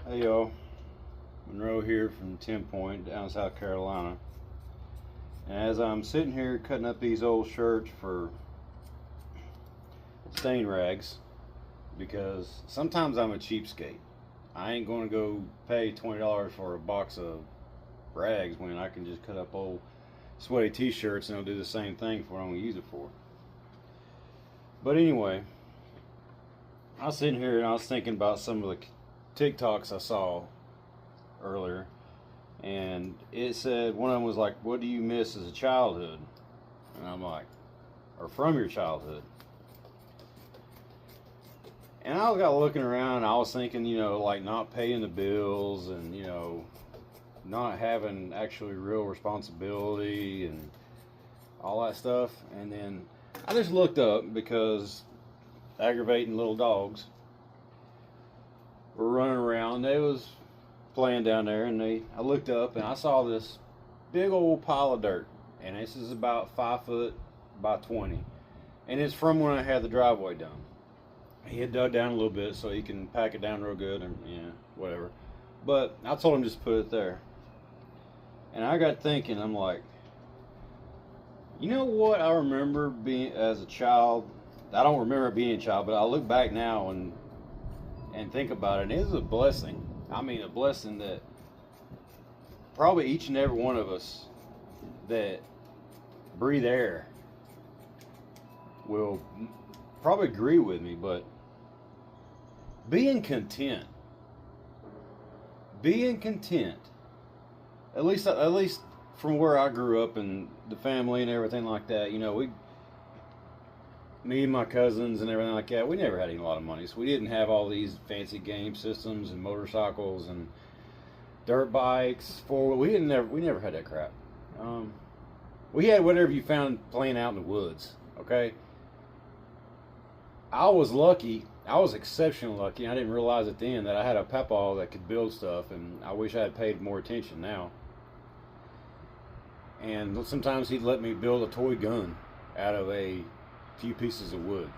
Hey y'all, Monroe here from 10 Point down South Carolina. And as I'm sitting here cutting up these old shirts for stain rags, because sometimes I'm a cheapskate. I ain't going to go pay $20 for a box of rags when I can just cut up old sweaty t-shirts and it'll do the same thing for what I'm going to use it for. But anyway, I was sitting here and I was thinking about some of the TikToks I saw earlier, and it said one of them was like, "What do you miss as a childhood?" And I'm like, "Or from your childhood?" And I got looking around. And I was thinking, like not paying the bills and not having actually real responsibility and all that stuff. And then I just looked up because aggravating little dogs were running around. They was playing down there, and I looked up and I saw this big old pile of dirt, and this is about 5 foot by 20, and it's from when I had the driveway done. He had dug down a little bit so he can pack it down real good, and whatever. But I told him just put it there, and I got thinking. I'm like, you know what? I remember being as a child. I don't remember being a child, but I look back now and think about it. And it is a blessing. I mean, a blessing that probably each and every one of us that breathe air will probably agree with me. But being content, being content, at least from where I grew up and the family and everything like that. Me and my cousins and everything like that, we never had a lot of money, so we didn't have all these fancy game systems and motorcycles and dirt bikes. We never had that crap. We had whatever you found playing out in the woods. Okay, I was lucky. I was exceptionally lucky. I didn't realize at the end that I had a papaw that could build stuff, and I wish I had paid more attention now. And sometimes he'd let me build a toy gun out of a few pieces of wood.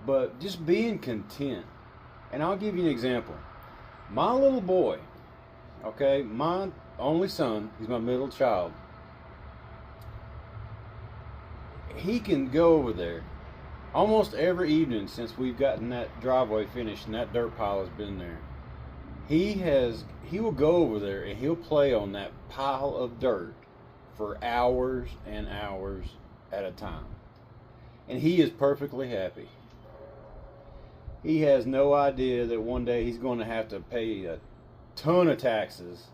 But just being content. And I'll give you an example. My little boy, okay, my only son, he's my middle child. He can go over there almost every evening since we've gotten that driveway finished and that dirt pile has been there. He will go over there and he'll play on that pile of dirt for hours and hours at a time. And he is perfectly happy. He has no idea that one day he's going to have to pay a ton of taxes.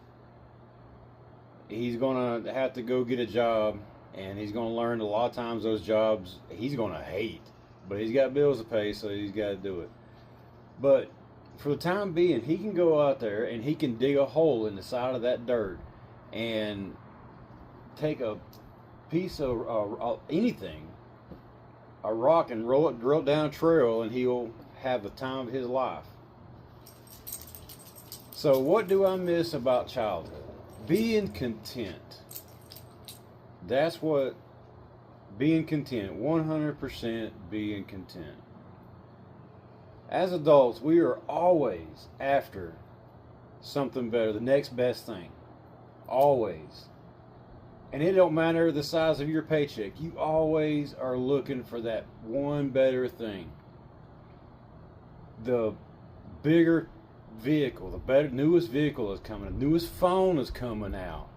He's going to have to go get a job, and he's going to learn a lot of times those jobs he's going to hate. But he's got bills to pay, so he's got to do it. But for the time being, he can go out there and he can dig a hole in the side of that dirt and take a piece of anything, a rock, and drill it down a trail, and he'll have the time of his life. So what do I miss about childhood? Being content. That's what being content, 100% being content. As adults, we are always after something better, the next best thing. Always. And it don't matter the size of your paycheck. You always are looking for that one better thing. The bigger vehicle, the better, newest vehicle is coming. The newest phone is coming out.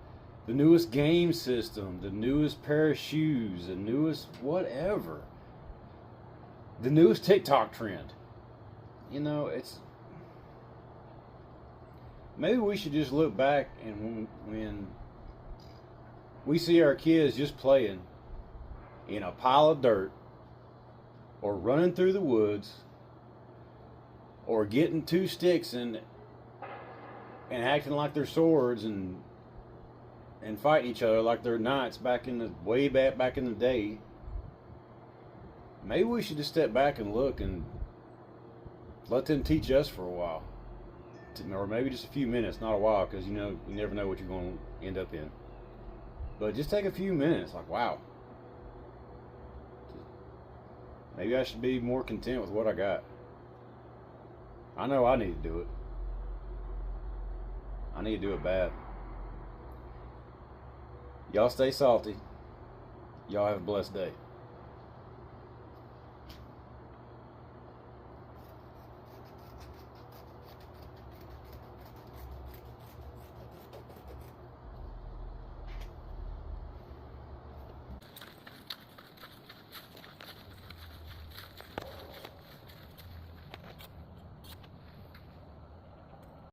The newest game system. The newest pair of shoes. The newest whatever. The newest TikTok trend. It's... Maybe we should just look back and when we see our kids just playing in a pile of dirt or running through the woods or getting two sticks and acting like they're swords and fighting each other like they're knights way back in the day. Maybe we should just step back and look and let them teach us for a while, or maybe just a few minutes, not a while, because you never know what you're going to end up in. But just take a few minutes, like, wow. Maybe I should be more content with what I got. I know I need to do it. I need to do it bad. Y'all stay salty. Y'all have a blessed day.